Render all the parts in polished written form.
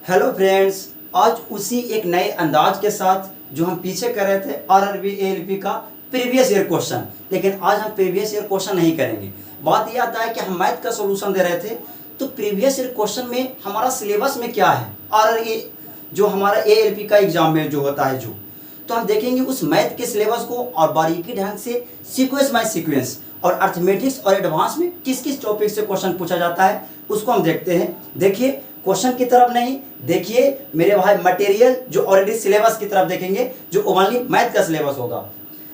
Hello friends, आज उसी एक नए अंदाज के साथ जो हम पीछे कर रहे थे आरआरबी एएलपी का प्रीवियस ईयर क्वेश्चन, लेकिन आज हम प्रीवियस ईयर क्वेश्चन नहीं करेंगे। बात ये आता है कि हम मैथ का सॉल्यूशन दे रहे थे, तो प्रीवियस ईयर क्वेश्चन में हमारा सिलेबस में क्या है आरआरबी जो हमारा एएलपी का एग्जाम में जो होता है तो हम देखेंगे उस मैथ के सिलेबस को और बारीकी ढंग से सीक्वेंस बाय सीक्वेंस और अर्थमेटिक्स और एडवांस में किस किस टॉपिक से क्वेश्चन पूछा जाता है उसको हम देखते हैं। देखिए क्वेश्चन की तरफ नहीं, देखिए मेरे भाई मटेरियल जो ऑलरेडी सिलेबस की तरफ देखेंगे जो ओनली मैथ का सिलेबस होगा।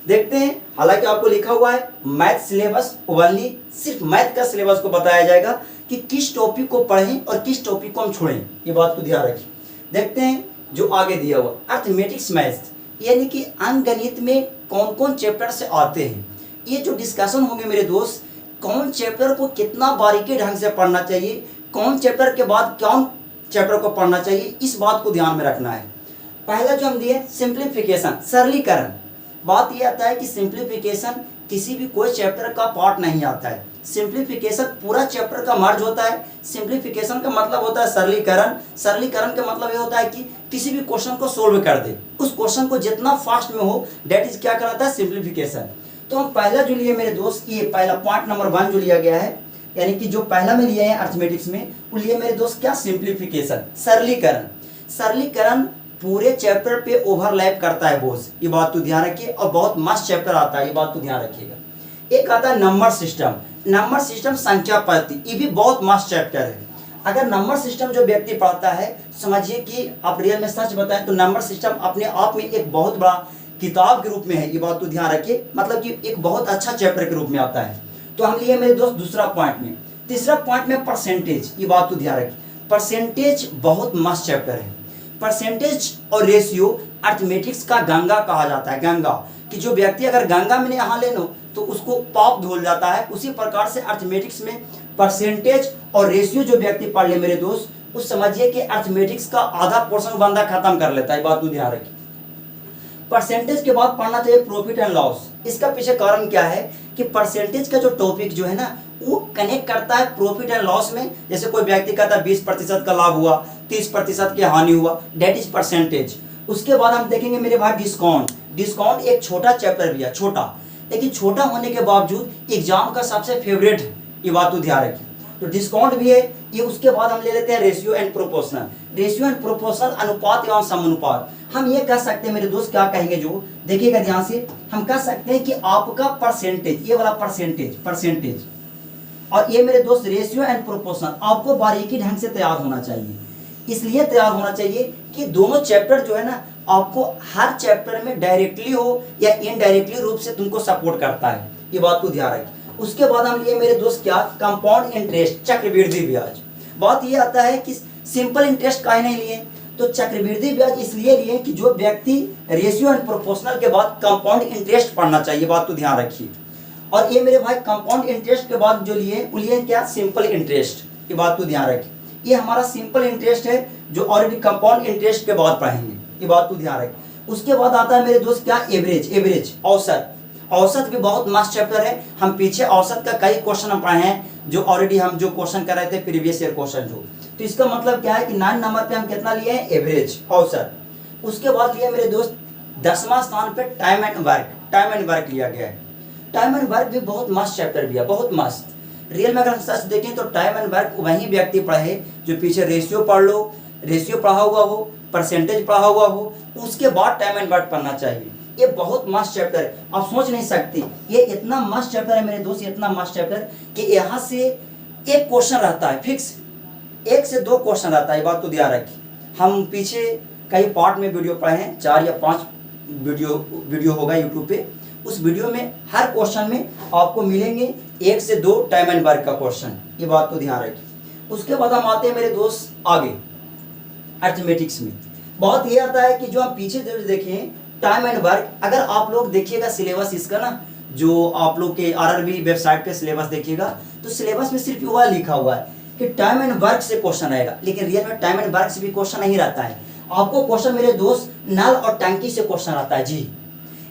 देखते हैं, हालांकि आपको लिखा हुआ है मैथ सिलेबस, ओनली सिर्फ मैथ का सिलेबस को बताया जाएगा कि किस टॉपिक को पढ़ें और किस टॉपिक को हम छोड़ें, ये बात को ध्यान रखिए। देखते हैं जो आगे दिया हुआ अर्थमेटिक्स मैथ, यानी कि अंकगणित में कौन कौन चैप्टर से आते हैं। ये जो डिस्कशन होंगे मेरे दोस्त, कौन चैप्टर को कितना बारीकी ढंग से पढ़ना चाहिए, कौन चैप्टर के बाद कौन चैप्टर को पढ़ना चाहिए, इस बात को ध्यान में रखना है। पहला जो हम दिए सिंप्लीफिकेशन, सरलीकरण। बात ये आता है कि सिंप्लीफिकेशन किसी भी कोई चैप्टर का पार्ट नहीं आता है, सिंप्लीफिकेशन पूरा चैप्टर का मर्ज होता है। सिंप्लीफिकेशन का मतलब होता है सरलीकरण, सरलीकरण का मतलब ये होता है कि किसी भी क्वेश्चन को सोल्व कर दे, उस क्वेश्चन को जितना फास्ट में हो, डेट इज क्या कहलाता है सिंप्लीफिकेशन। तो हम पहला जो लिए मेरे दोस्त, ये पहला पॉइंट नंबर 1 जो लिया गया है, यानी कि जो पहला में लिए हैं अर्थमेटिक्स में, वो लिए मेरे दोस्त क्या सिंप्लीफिकेशन, सरलीकरण। सरलीकरण पूरे चैप्टर पे ओवरलैप करता है बोस, ये बात तो ध्यान रखिए, और बहुत मस्त चैप्टर आता है, ये बात तो ध्यान रखिएगा। एक आता है नंबर सिस्टम, नंबर सिस्टम संख्या पद्धति, ये भी बहुत मस्त चैप्टर है। अगर नंबर सिस्टम जो व्यक्ति पढ़ता है, समझिए कि आप रियल में सच बताएं तो नंबर सिस्टम अपने आप में एक बहुत बड़ा किताब के रूप में है, ये बात तो ध्यान रखिए, मतलब कि एक बहुत अच्छा चैप्टर के रूप में आता है। तो हम लिए मेरे दोस्त दूसरा पॉइंट में। तीसरा पॉइंट में परसेंटेज, ये बात तो ध्यान रखिए, परसेंटेज बहुत मस्त चैप्टर है। परसेंटेज और रेशियो अर्थमेटिक्स का गंगा कहा जाता है, गंगा, कि जो व्यक्ति अगर गंगा में नहा ले लो तो उसको पाप धुल जाता है। उसी प्रकार से अर्थमेटिक्स में परसेंटेज और रेशियो जो व्यक्ति पढ़ ले मेरे दोस्त, उस समझिए कि अर्थमेटिक्स का आधा पोर्शन बंदा खत्म कर लेता है, बात तो ध्यान रखिए। परसेंटेज के बाद पढ़ना चाहिए प्रॉफिट एंड लॉस। इसका पीछे कारण क्या है कि परसेंटेज का जो टॉपिक जो है ना, वो कनेक्ट करता है प्रॉफिट एंड लॉस में। जैसे कोई व्यक्ति कहता है 20% का लाभ हुआ, 30% की हानि हुआ, डेट इज परसेंटेज। उसके बाद हम देखेंगे मेरे भाई डिस्काउंट। डिस्काउंट एक छोटा चैप्टर भी है, छोटा, लेकिन छोटा होने के बावजूद एग्जाम का सबसे फेवरेट है, ये बात तो ध्यान रखिए। तो डिस्काउंट भी है ये। उसके बाद हम ले लेते हैं ratio and proportional. Ratio and proportional, अनुपात एवं समानुपात। हम ये कह सकते हैं मेरे दोस्त, क्या कहेंगे जो देखिएगा ध्यान से, हम कह सकते हैं कि आपका परसेंटेज, ये वाला परसेंटेज और ये मेरे दोस्त रेशियो एंड प्रोपोर्शनल आपको बारीकी ढंग से तैयार होना चाहिए। इसलिए तैयार होना चाहिए कि दोनों चैप्टर जो है ना, आपको हर चैप्टर में डायरेक्टली हो या इनडायरेक्टली रूप से तुमको सपोर्ट करता है, ये बात को ध्यान रखिए। उसके बाद हम लिए मेरे दोस्त क्या, कंपाउंड इंटरेस्ट, चक्रवृद्धि ब्याज। बात ये आता है कि सिंपल इंटरेस्ट काहे नहीं लिए, तो चक्रवृद्धि ब्याज इसलिए लिए कि जो व्यक्ति रेशियो एंड प्रोपोर्शनल के बाद कंपाउंड इंटरेस्ट पढ़ना चाहिए, बात तो ध्यान रखिए। और ये मेरे भाई कंपाउंड इंटरेस्ट के बाद जो लिए, वो लिए क्या, सिंपल इंटरेस्ट, ये बात तो ध्यान रखिए। ये हमारा सिंपल इंटरेस्ट है जो ऑलरेडी कंपाउंड इंटरेस्ट के बाद पढ़ेंगे, ये बात तो ध्यान रखिए। उसके बाद आता है मेरे दोस्त क्या, एवरेज, औसत। औसत भी बहुत मस्त चैप्टर है। हम पीछे औसत का कई क्वेश्चन हम पढ़े हैं, जो ऑलरेडी हम जो क्वेश्चन कर रहे थे प्रीवियस ईयर क्वेश्चन जो, तो इसका मतलब क्या है कि 9 नंबर पे हम कितना लिए हैं, एवरेज, औसत। उसके बाद लिया मेरे दोस्त 10वां स्थान पे टाइम एंड वर्क लिया गया है। टाइम एंड वर्क भी बहुत मस्त चैप्टर भी है, बहुत मस्त। रियल में अगर हम सच देखें तो टाइम एंड वर्क वही व्यक्ति पढ़े जो पीछे रेशियो पढ़ लो, रेशियो पढ़ा हुआ हो, परसेंटेज पढ़ा हुआ हो, उसके बाद टाइम एंड वर्क पढ़ना चाहिए। ये बहुत मस्त चैप्टर है, आप सोच नहीं सकते, ये इतना मस्त चैप्टर है मेरे दोस्त, इतना मस्त चैप्टर कि यहाँ से एक क्वेश्चन रहता है फिक्स, 1 से 2 क्वेश्चन रहता है, ये बात तो ध्यान रखिए। हम पीछे कई पार्ट में वीडियो पढ़े हैं, 4 या 5 वीडियो होगा यूट्यूब पे। उस वीडियो में हर क्वेश्चन में आपको मिलेंगे 1 से 2 टाइम एंड वर्क का क्वेश्चन, ये बात तो ध्यान रखिए। उसके बाद हम आते हैं मेरे दोस्त आगे अर्थमेटिक्स में। बहुत ये आता है कि जो हम पीछे देखें टाइम एंड वर्क, अगर आप लोग देखिएगा सिलेबस इसका ना, जो आप लोग के आरआरबी वेबसाइट पे सिलेबस देखिएगा, तो सिलेबस में सिर्फ वह लिखा हुआ है कि टाइम एंड वर्क से क्वेश्चन आएगा, लेकिन रियल में टाइम एंड वर्क से भी क्वेश्चन नहीं रहता है। आपको क्वेश्चन मेरे दोस्त नल और टंकी से क्वेश्चन आता है जी।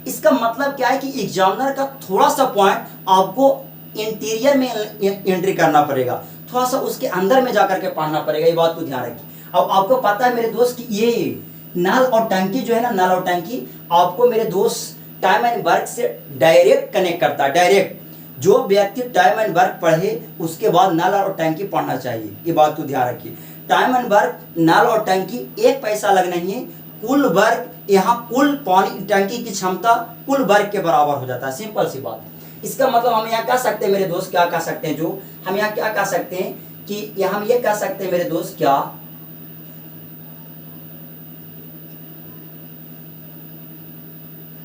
इसका मतलब क्या है कि एग्जामिनर का थोड़ा सा पॉइंट आपको इंटीरियर में एंट्री करना पड़ेगा, थोड़ा सा उसके अंदर में जाकर के पढ़ना पड़ेगा, ये बात को ध्यान रखिए। अब आपको पता है मेरे दोस्त कि ये नल और टंकी जो है ना, नल और टंकी आपको मेरे दोस्त टाइम एंड वर्क से डायरेक्ट कनेक्ट करता है, डायरेक्ट। जो व्यक्ति टाइम एंड वर्क पढ़े उसके बाद नल और टंकी पढ़ना चाहिए, ये बात को ध्यान रखिए। टाइम एंड वर्क, नल और टंकी एक पैसा लगना ही है, कुल वर्क यहाँ कुल पानी टंकी की क्षमता कुल वर्क के बराबर हो जाता है, सिंपल सी बात। इसका मतलब हम यहाँ कह सकते हैं मेरे दोस्त, क्या कह सकते हैं, जो हम यहाँ क्या कह सकते हैं कि यहाँ हम ये कह सकते हैं मेरे दोस्त, क्या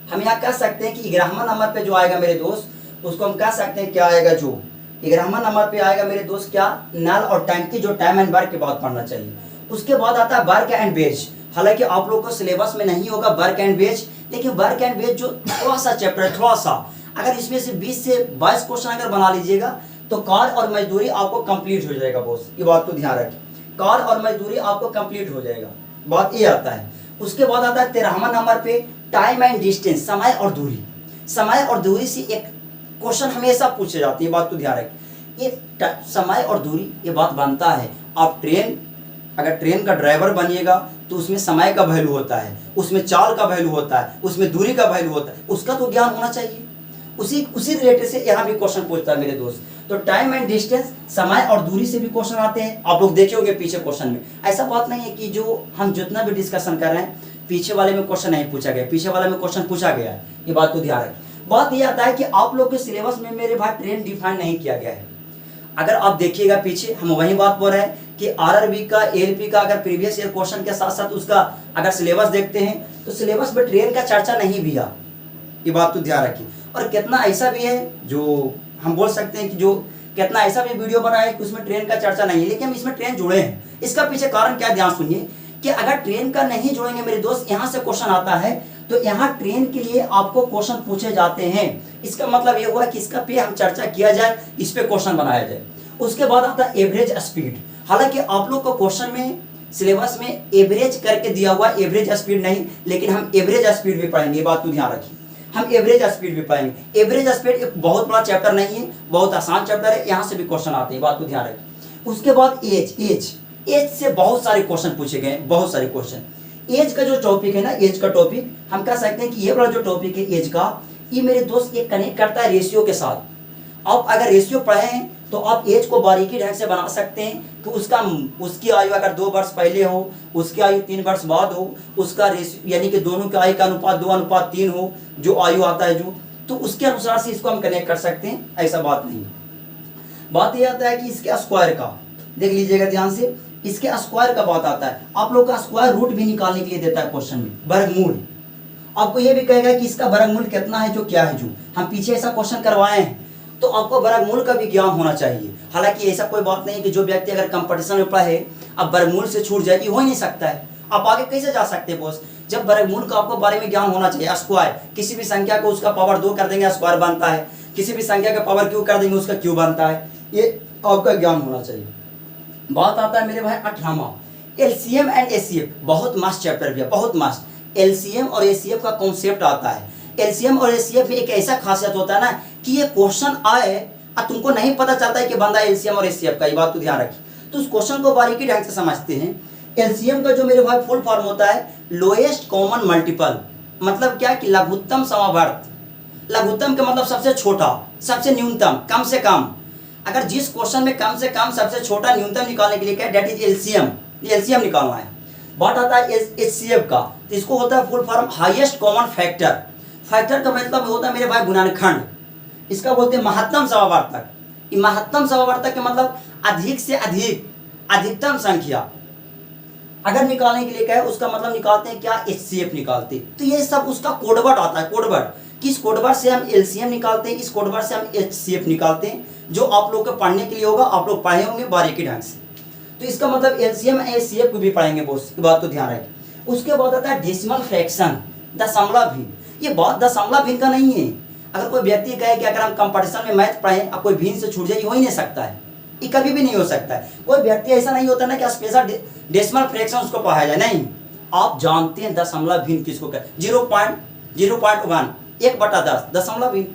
हम यहाँ कह सकते हैं कि 11वां नंबर पे जो आएगा मेरे दोस्त उसको हम कह सकते हैं क्या आएगा, जो 11वां नंबर पे आएगा मेरे दोस्त क्या, नल और टंकी, जो टाइम एंड वर्क के बाद पढ़ना चाहिए। उसके बाद आता है वर्क एंड वेज। हालांकि आप लोगों को सिलेबस में नहीं होगा वर्क एंड वेज, लेकिन वर्क एंड वेज जो थोड़ा सा चैप्टर है, थोड़ा सा, अगर इसमें से 20 से 22 क्वेश्चन अगर बना लीजिएगा तो कार्य और मजदूरी आपको कंप्लीट हो जाएगा बॉस, ये बात को ध्यान रखें। कार्य और मजदूरी आपको कंप्लीट हो जाएगा, बात ये आता है। उसके बाद आता है 13वां नंबर पे टाइम एंड डिस्टेंस, समय और दूरी। समय और दूरी से एक क्वेश्चन हमेशा पूछे जाते हैं, ये बात को ध्यान रखें। ये समय और दूरी ये बात बनता है, आप ट्रेन, अगर ट्रेन का ड्राइवर बनिएगा तो उसमें समय का वैल्यू होता है, उसमें चाल का वैल्यू होता है, उसमें दूरी का वैल्यू होता है, उसका तो ज्ञान होना चाहिए। उसी रिलेटेड से यहाँ भी क्वेश्चन पूछता है मेरे दोस्त। तो टाइम एंड डिस्टेंस, समय और दूरी से भी क्वेश्चन आते हैं, आप लोग देखे होंगे पीछे क्वेश्चन में। ऐसा बात नहीं है कि जो हम जितना भी डिस्कशन कर रहे हैं पीछे वाले में क्वेश्चन नहीं पूछा गया, पीछे वाले में क्वेश्चन पूछा गया है, ये बात को ध्यान रखें। बात ये आता है कि आप लोग के सिलेबस में मेरे भाई ट्रेन डिफाइन नहीं किया गया है। अगर आप देखिएगा पीछे हम वही बात बोल रहे हैं कि आरआरबी का, एएलपी का अगर प्रीवियस ईयर क्वेश्चन के साथ साथ उसका अगर सिलेबस देखते हैं तो सिलेबस में ट्रेन का चर्चा नहीं भी है, ये बात तो ध्यान रखिए। और कितना ऐसा भी है जो हम बोल सकते हैं कि जो कितना ऐसा भी वीडियो बना है कि उसमें ट्रेन का चर्चा नहीं है, लेकिन इसमें ट्रेन जुड़े हैं। इसका पीछे कारण क्या, ध्यान सुनिए कि अगर ट्रेन का नहीं जोड़ेंगे मेरे दोस्त, यहाँ से क्वेश्चन आता है तो यहाँ ट्रेन के लिए आपको क्वेश्चन पूछे जाते हैं। इसका मतलब ये हुआ कि इसका पे हम चर्चा किया जाए, इस पे क्वेश्चन बनाया जाए। उसके बाद आता है एवरेज स्पीड। हालांकि आप लोग को क्वेश्चन में सिलेबस में एवरेज करके दिया हुआ, एवरेज स्पीड नहीं, लेकिन हम एवरेज स्पीड भी पढ़ेंगे, ये बात को ध्यान रखिए। हम एवरेज स्पीड भी पढ़ेंगे। एवरेज स्पीड एक बहुत बड़ा चैप्टर नहीं है, बहुत आसान चैप्टर है, यहाँ से भी क्वेश्चन आते हैं, बात को ध्यान रखिए। उसके बाद एज से बहुत सारे क्वेश्चन पूछे गए, बहुत सारे क्वेश्चन। एज का जो टॉपिक है ना, एज का टॉपिक हम कह सकते हैं कि ये वाला जो टॉपिक है एज का, ये मेरे दोस्त ये कनेक्ट करता है रेशियो के साथ। आप अगर रेशियो पढ़े हैं तो आप एज को बारीकी ढंग से बना सकते हैं कि उसकी आयु अगर 2 वर्ष पहले हो, उसकी आयु 3 वर्ष बाद हो, उसका रेशियो यानी कि दोनों के आयु का अनुपात 2:3 हो, जो आयु आता है जो, तो उसके अनुसार से इसको हम कनेक्ट कर सकते हैं, ऐसा बात नहीं। बात यह आता है कि इसके स्क्वायर का देख लीजिएगा ध्यान से, इसके स्क्वायर का बात आता है। आप लोग का स्क्वायर रूट भी निकालने के लिए देता है क्वेश्चन में, वर्गमूल। आपको यह भी कहेगा कि इसका वर्गमूल कितना है, जो क्या है, जो हम पीछे ऐसा क्वेश्चन करवाए हैं, तो आपको वर्गमूल का भी ज्ञान होना चाहिए। हालांकि ऐसा कोई बात नहीं कि जो व्यक्ति अगर कंपटीशन में पढ़े अब वर्गमूल से छूट जाए, हो ही नहीं सकता है। आप आगे कैसे जा सकते हैं बॉस, जब वर्गमूल का आपको बारे में ज्ञान होना चाहिए। स्क्वायर, किसी भी संख्या को उसका पावर 2 कर देंगे स्क्वायर बनता है, किसी भी संख्या का पावर क्यू कर देंगे उसका क्यू बनता है, ये आपका ज्ञान होना चाहिए। बात आता है मेरे भाई 18वां एलसीएम एंड एचसीएफ, बहुत मस्त चैप्टर भी है, बहुत मस्त। एलसीएम और एचसीएफ का कॉन्सेप्ट आता है। एलसीएम और एचसीएफ में एक ऐसा खासियत होता है ना कि ये क्वेश्चन आए और तुमको नहीं पता चलता है कि बंदा एलसीएम और एचसीएफ का, ये बात तो ध्यान रखिए। तो उस क्वेश्चन को बारीकी ढंग से समझते हैं। एलसीएम का जो मेरे भाई फुल फॉर्म होता है लोएस्ट कॉमन मल्टीपल, मतलब क्या कि लघुत्तम समावर्त। लघुत्तम का मतलब सबसे छोटा, सबसे न्यूनतम, कम से कम। अगर जिस क्वेश्चन में कम से कम सबसे छोटा न्यूनतम निकालने के लिए क्या, डेट इज एलसीएम, एलसीएम निकालना है। बात आता है एचसीएफ का, तो इसको होता है full form highest common factor. Factor का मतलब होता है मेरे भाई गुणनखंड, इसका बोलते हैं महत्तम समावर्तक। ये महत्तम समावर्तक के मतलब अधिक से अधिक, अधिकतम संख्या अगर निकालने के लिए कहे उसका मतलब निकालते हैं क्या, एचसीएफ निकालते। तो ये सब उसका कोडवर्ड आता है, कोडवर्ड। किस कोडवर्ड से हम एलसीएम निकालते हैं, इस कोडवर्ड से हम एचसीएफ निकालते हैं, जो आप लोग को पढ़ने के लिए होगा, आप लोग पढ़े होंगे बारीकी ढंग से। तो इसका मतलब एलसीएम एचसीएफ को भी पढ़ेंगे बॉस, ये बात तो ध्यान रखें। उसके बाद आता है डेसिमल फ्रैक्शन, दशमलव भिन्न। ये बात दशमलव भिन्न का नहीं है। अगर कोई व्यक्ति कहे कि अगर हम कंपटीशन में मैथ पढ़ें अब कोई भिन्न से छूट जाए, हो ही नहीं सकता है, ये कभी भी नहीं हो सकता है। कोई व्यक्ति ऐसा नहीं होता ना कि स्पेशल डेसिमल फ्रैक्शन उसको पढ़ाया जाए, नहीं। आप जानते हैं दशमलव भिन्न किसको कहते, 0.1 1/10 दशमलव भिन्न।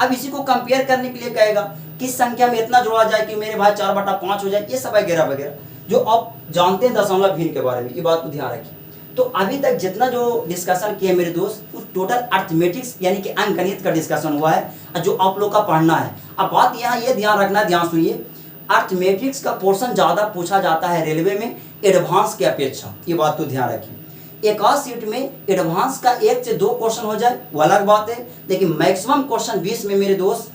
अब इसी को कंपेयर करने के लिए कहेगा किस संख्या में इतना जोड़ा जाए कि मेरे भाई 4/5 हो जाए, ये सब वगैरह वगैरह जो आप जानते हैं दशमलव भिन्न के बारे में, ये बात को ध्यान रखिए। तो अभी तक जितना जो डिस्कशन किया मेरे दोस्त, वो टोटल अर्थमेटिक्स यानी कि अंकगणित का डिस्कशन हुआ है, जो आप लोग का पढ़ना है। अब बात यहाँ ये ध्यान रखना, ध्यान सुनिए, अर्थमेटिक्स का पोर्शन ज़्यादा पूछा जाता है रेलवे में एडवांस की अपेक्षा, ये बात तो ध्यान रखिए। एक आध सीट में एडवांस का 1 से 2 क्वेश्चन हो जाए वो अलग बात है, लेकिन मैक्सिमम क्वेश्चन 20 में मेरे दोस्त,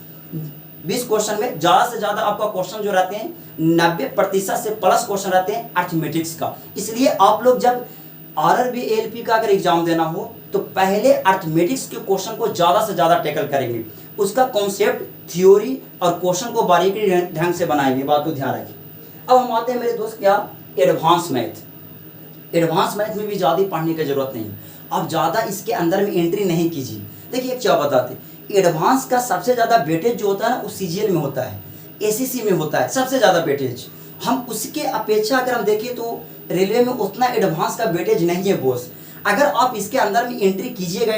20 क्वेश्चन में ज़्यादा से ज़्यादा आपका क्वेश्चन जो रहते हैं 90% से प्लस क्वेश्चन रहते हैं अर्थमेटिक्स का। इसलिए आप लोग जब आरआरबी एएलपी का अगर एग्जाम देना हो तो पहले अर्थमेटिक्स के क्वेश्चन को ज़्यादा से ज़्यादा टैकल करेंगे, उसका कॉन्सेप्ट, थ्योरी और क्वेश्चन को बारीकी ढंग से बनाएंगे, बात को ध्यान रखिए। अब हम आते हैं मेरे दोस्त क्या, एडवांस मैथ। एडवांस मैथ में भी ज़्यादा पढ़ने की जरूरत नहीं, अब ज़्यादा इसके अंदर में एंट्री नहीं कीजिए। देखिए एक क्या बताते, एडवांस का सबसे ज़्यादा वेटेज जो होता है ना वो सीजीएल में होता है, एसीसी में होता है सबसे ज़्यादा वेटेज। हम उसके अपेक्षा अगर हम देखें तो रेलवे में उतना एडवांस का वेटेज नहीं है बॉस। अगर आप इसके अंदर में एंट्री कीजिएगा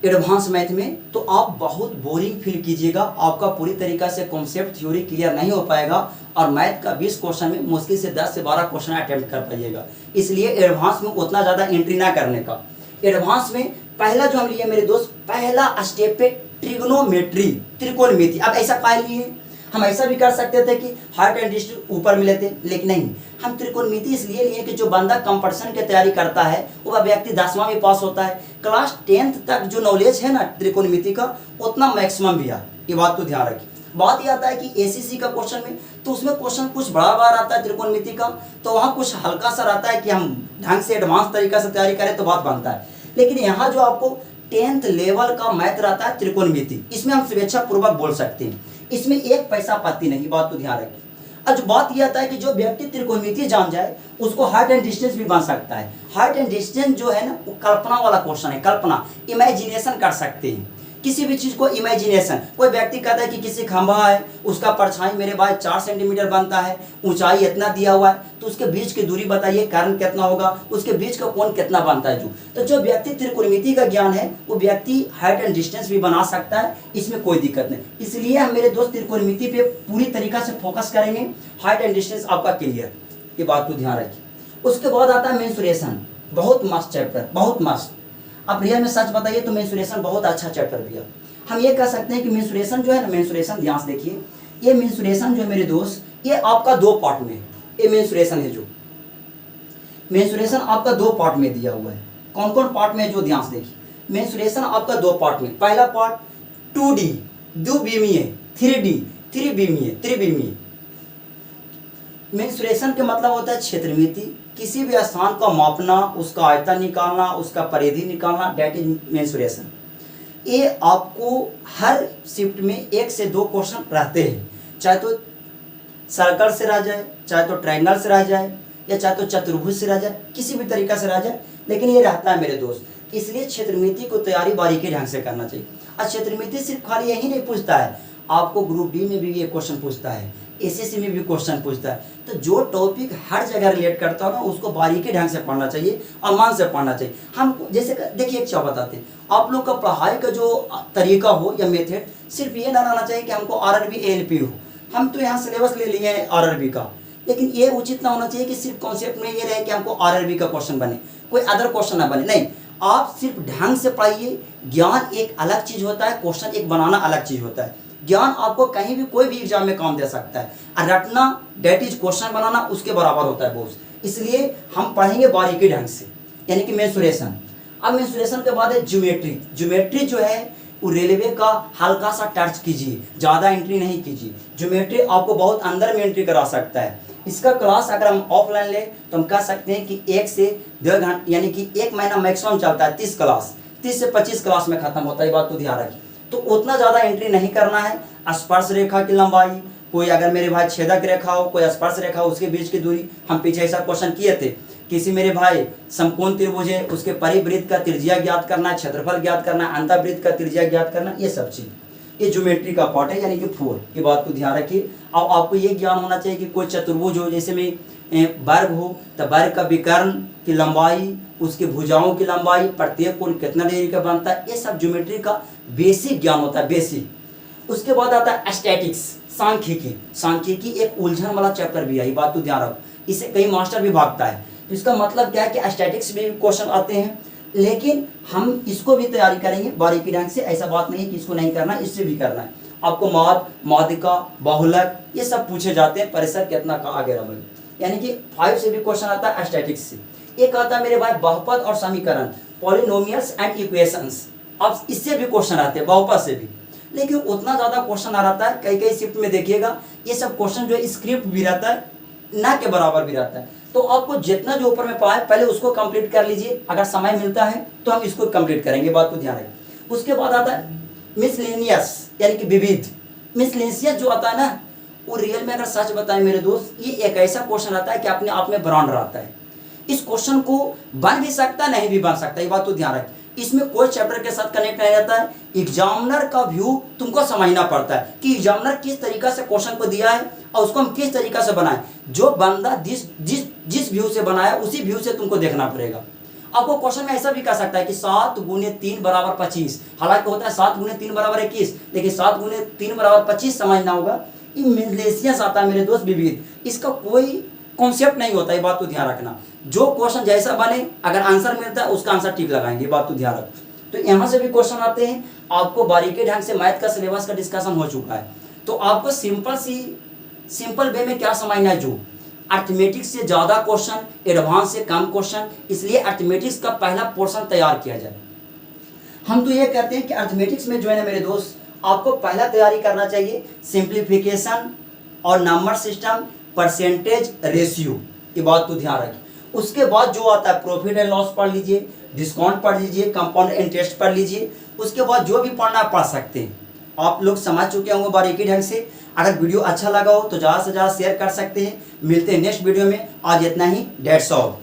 एडवांस मैथ में तो आप बहुत बोरिंग फील कीजिएगा, आपका पूरी तरीक़ा से कॉन्सेप्ट थ्योरी क्लियर नहीं हो पाएगा और मैथ का 20 क्वेश्चन में मुश्किल से 10 से 12 क्वेश्चन अटेम्प्ट कर पाइएगा। इसलिए एडवांस में उतना ज़्यादा एंट्री ना करने का। एडवांस में पहला जो हम लिए मेरे दोस्त, पहला स्टेप पे ट्रिग्नोमेट्री, त्रिकोणमिति। अब ऐसा पाए लिए, हम ऐसा भी कर सकते थे कि हाइट एंड डिस्टेंस ऊपर मिले थे, लेकिन नहीं, हम त्रिकोणमिति इसलिए लिए कि जो बंदा कंपटीशन की तैयारी करता है वह व्यक्ति 10वां में पास होता है, क्लास 10th तक जो नॉलेज है ना त्रिकोणमिति का उतना मैक्सिमम भी है, ये बात तो ध्यान रखिए। बात ये आता है कि एसीसी का क्वेश्चन में तो उसमें क्वेश्चन कुछ बड़ा बार आता है त्रिकोणमिति का, तो वहाँ कुछ हल्का सा रहता है कि हम ढंग से एडवांस तरीका से तैयारी करें तो बात बनता है। लेकिन यहाँ जो आपको 10th लेवल का मैथ रहता है त्रिकोणमिति, इसमें हम स्वेच्छा पूर्वक बोल सकते हैं, इसमें 1 पैसा पत्ती नहीं, बात तो ध्यान रखिए। आज बात यह आता है कि जो व्यक्ति त्रिकोणमिति जान जाए उसको हाइट एंड डिस्टेंस भी बन सकता है। हाइट एंड डिस्टेंस जो है ना वो कल्पना वाला क्वेश्चन है, कल्पना, इमेजिनेशन कर सकते हैं किसी भी चीज़ को। इमेजिनेशन, कोई व्यक्ति कहता है कि किसी खंभा है, उसका परछाई मेरे भाई 4 सेंटीमीटर बनता है, ऊंचाई इतना दिया हुआ है, तो उसके बीच की दूरी बताइए, कारण कितना होगा, उसके बीच का कोण कितना बनता है। तो जो व्यक्ति त्रिकोणमिति का ज्ञान है वो व्यक्ति हाइट एंड डिस्टेंस भी बना सकता है, इसमें कोई दिक्कत नहीं। इसलिए हम मेरे दोस्त त्रिकोणमिति पे पूरी तरीका से फोकस करेंगे, हाइट एंड डिस्टेंस आपका क्लियर, ये बात को ध्यान रखिए। उसके बाद आता है मेंसुरेशन, बहुत मस्त चैप्टर, बहुत मस्त। अब रियल में सच बताइए तो मेंसुरेशन बहुत अच्छा चैप्टर भी है। हम ये कह सकते हैं कि मेंसुरेशन जो है ना, मेंसुरेशन ध्यान से देखिए, ये मेंसुरेशन जो है मेरे दोस्त, ये आपका 2 पार्ट में, ये मेंसुरेशन है, जो मेंसुरेशन आपका 2 पार्ट में दिया हुआ है। कौन कौन पार्ट में है जो ध्यान से देखिए, मेंसुरेशन आपका 2 पार्ट में। पहला पार्ट 2D, 2 बीमीय, 3D, 3 बीमीय, त्रिविमीय। मेंसुरेशन के मतलब होता है क्षेत्रमिति, किसी भी स्थान का मापना, उसका आयतन निकालना, उसका परिधि निकालना, दैट इज मेंसुरेशन। ये आपको हर शिफ्ट में 1 से 2 क्वेश्चन रहते हैं, चाहे तो सर्कल से रह जाए, चाहे तो ट्रायंगल से रह जाए, या चाहे तो चतुर्भुज से रह जाए, किसी भी तरीका से रह जाए, लेकिन ये रहता है मेरे दोस्त। इसलिए क्षेत्रमिति को तैयारी बारीकी ढंग से करना चाहिए। और क्षेत्रमिति सिर्फ खाली यही नहीं पूछता है, आपको ग्रुप डी में भी ये क्वेश्चन पूछता है, एसएससी में भी क्वेश्चन पूछता है। तो जो टॉपिक हर जगह रिलेट करता हो ना उसको बारीकी ढंग से पढ़ना चाहिए और मन से पढ़ना चाहिए। हम जैसे देखिए एक क्या बताते हैं, आप लोग का पढ़ाई का जो तरीका हो या मेथड, सिर्फ ये ना रहना चाहिए कि हमको आरआरबी एएलपी हो। हम तो यहाँ सिलेबस ले लिए हैं आरआरबी का, लेकिन ये उचित ना होना चाहिए कि सिर्फ कॉन्सेप्ट में ये रहे कि हमको आरआरबी का क्वेश्चन बने, कोई अदर क्वेश्चन ना बने। नहीं, आप सिर्फ ढंग से पढ़िए। ज्ञान एक अलग चीज़ होता है, क्वेश्चन एक बनाना अलग चीज़ होता है। ज्ञान आपको कहीं भी कोई भी एग्जाम में काम दे सकता है, और रटना डेट इज क्वेश्चन बनाना उसके बराबर होता है बॉस। इसलिए हम पढ़ेंगे बारीकी ढंग से, यानी कि मेंसुरेशन। अब मेंसुरेशन के बाद है ज्योमेट्री। ज्योमेट्री जो है वो रेलवे का हल्का सा टच कीजिए, ज़्यादा एंट्री नहीं कीजिए। ज्योमेट्री आपको बहुत अंदर में एंट्री करा सकता है। इसका क्लास अगर हम ऑफलाइन ले तो हम कह सकते हैं कि 1 से 1.5 घंटे, यानी कि 1 महीना मैक्सिमम चलता है। 30 क्लास, 30 से 25 क्लास में खत्म होता है, ये बात तो ध्यान रखिए। तो उतना ज़्यादा एंट्री नहीं करना है। स्पर्श रेखा की लंबाई, कोई अगर मेरे भाई छेदक रेखा हो, कोई स्पर्श रेखा हो, उसके बीच की दूरी, हम पीछे ऐसा क्वेश्चन किए थे। किसी मेरे भाई समकोण त्रिभुज है, उसके परिवृत्त का त्रिज्या ज्ञात करना, क्षेत्रफल ज्ञात करना, अंतःवृत्त का त्रिज्या ज्ञात करना, ये सब चीज़ ये ज्योमेट्री का पार्ट है, यानी कि 4। ये बात को ध्यान रखिए। और आपको ये ज्ञान होना चाहिए कि कोई चतुर्भुज हो, जैसे में वर्ग हो तो वर्ग का विकर्ण की लंबाई, उसकी भुजाओं की लंबाई, प्रत्येक कोण कितना डिग्री का बनता है, ये सब ज्योमेट्री का बेसिक ज्ञान होता है, बेसिक। उसके बाद आता है स्टैटिक्स, सांख्यिकी। सांख्यिकी एक उलझन वाला चैप्टर भी है, ये बात तो ध्यान रखो, इससे कई मास्टर भी भागता है। तो इसका मतलब क्या है कि स्टैटिक्स में भी क्वेश्चन आते हैं, लेकिन हम इसको भी तैयारी करेंगे बारीकी ढंग से। ऐसा बात नहीं है कि इसको नहीं करना, इससे भी करना है आपको। माद, माध्यिका, बहुलक ये सब पूछे जाते हैं, परिसर कितना का आगे रबल, यानी कि 5 से भी क्वेश्चन आता है स्टैटिक्स से। एक आता है मेरे भाई बहुपद और समीकरण, पॉलिनोमियल्स एंड इक्वेशंस। अब इससे भी क्वेश्चन आते हैं, बहुपद से भी, लेकिन उतना ज़्यादा क्वेश्चन आ रहता है। कई कई शिफ्ट में देखिएगा ये सब क्वेश्चन जो है स्क्रिप्ट भी रहता है, ना के बराबर भी रहता है। तो आपको जितना जो ऊपर में पाए पहले उसको कंप्लीट कर लीजिए, अगर समय मिलता है तो हम इसको कंप्लीट करेंगे, बात को ध्यान रखें। उसके बाद आता है मिसलेनियस, यानी कि विविध। मिसलेनियस जो आता है ना, वो रियल में अगर सच बताएं मेरे दोस्त, ये एक ऐसा क्वेश्चन आता है कि अपने आप में ब्रांड रहता है। इस क्वेश्चन को बन भी सकता नहीं भी बन सकता, ये बात तो ध्यान रखें। इसमें कोई चैप्टर के साथ कनेक्ट नहीं रहता है। एग्जामिनर का व्यू तुमको समझना पड़ता है कि एग्जामिनर किस तरीका से क्वेश्चन को दिया है और उसको हम किस तरीका से बनाएं। जो बंदा जिस व्यू से बनाया उसी व्यू से तुमको देखना पड़ेगा। आपको क्वेश्चन में ऐसा भी कह सकता है कि 7 गुने 3 बराबर 25, हालांकि होता है 7 गुने 3 बराबर 21, लेकिन 7 गुने 3 बराबर 25 समझना होगा। ये मिसलेनियस आता है मेरे दोस्त, विविध, इसका कोई कॉन्सेप्ट नहीं होता है, बात तो ध्यान रखना। जो क्वेश्चन जैसा बने, अगर आंसर मिलता है उसका आंसर ठीक लगाएंगे, बात तो ध्यान रखो। तो यहाँ से भी क्वेश्चन आते हैं। आपको बारीकी ढंग से मैथ का सिलेबस का डिस्कशन हो चुका है, तो आपको सिंपल वे में क्या समझना है, जो अर्थमेटिक्स से ज़्यादा क्वेश्चन, एडवांस से कम क्वेश्चन, इसलिए अर्थमेटिक्स का पहला पोर्शन तैयार किया जाए। हम तो ये कहते हैं कि अर्थमेटिक्स में जो है ना मेरे दोस्त, आपको पहला तैयारी करना चाहिए सिंप्लीफिकेशन और नंबर सिस्टम, परसेंटेज, रेशियो, ये बात तो ध्यान रखिए। उसके बाद जो आता है प्रॉफिट एंड लॉस पढ़ लीजिए, डिस्काउंट पढ़ लीजिए, कंपाउंड इंटरेस्ट पढ़ लीजिए। उसके बाद जो भी पढ़ना पढ़ सकते हैं। आप लोग समझ चुके होंगे बारीकी ढंग से। अगर वीडियो अच्छा लगा हो तो ज़्यादा से ज़्यादा शेयर कर सकते हैं। मिलते हैं नेक्स्ट वीडियो में, आज इतना ही, डेट्स ऑल।